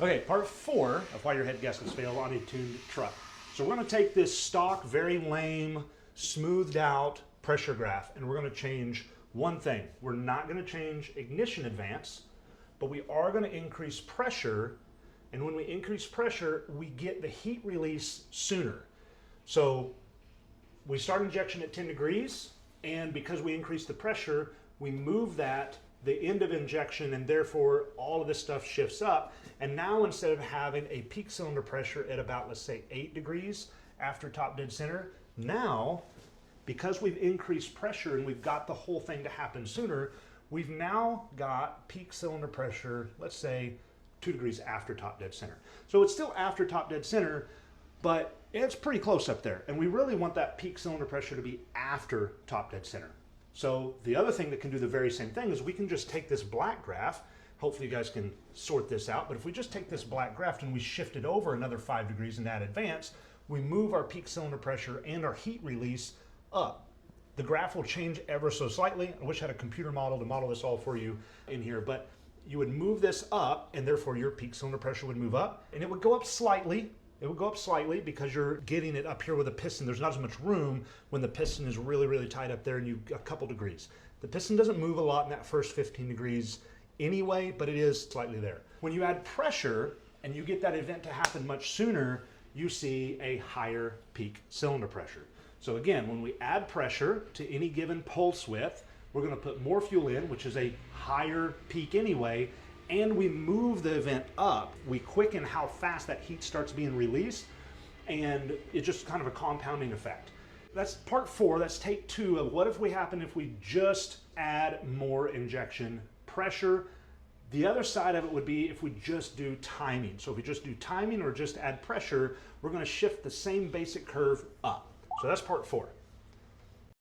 Okay, part 4 of why your head gaskets fail on a tuned truck. So we're going to take this stock, very lame, smoothed out pressure graph, and we're going to change one thing. We're not going to change ignition advance, but we are going to increase pressure, and when we increase pressure, we get the heat release sooner. So we start injection at 10 degrees, and because we increase the pressure, we move that the end of injection, and therefore all of this stuff shifts up. And now instead of having a peak cylinder pressure at about, let's say, 8 degrees after top dead center, now, because we've increased pressure and we've got the whole thing to happen sooner, we've now got peak cylinder pressure, let's say 2 degrees after top dead center. So it's still after top dead center, but it's pretty close up there. And we really want that peak cylinder pressure to be after top dead center. So the other thing that can do the very same thing is we can just take this black graph. Hopefully you guys can sort this out, but if we just take this black graph and we shift it over another 5 degrees and add advance, we move our peak cylinder pressure and our heat release up. The graph will change ever so slightly. I wish I had a computer model to model this all for you in here, but you would move this up and therefore your peak cylinder pressure would move up, and it would go up slightly. It would go up slightly because you're getting it up here with a piston. There's not as much room when the piston is really, really tight up there and you a couple degrees. The piston doesn't move a lot in that first 15 degrees anyway, but it is slightly there. When you add pressure and you get that event to happen much sooner, you see a higher peak cylinder pressure. So again, when we add pressure to any given pulse width, we're going to put more fuel in, which is a higher peak anyway, and we move the event up. We quicken how fast that heat starts being released, and it's just kind of a compounding effect. That's part 4. That's take 2 of what if we happen if we just add more injection pressure. The other side of it would be if we just do timing. So if we just do timing or just add pressure, we're going to shift the same basic curve up. So that's part 4.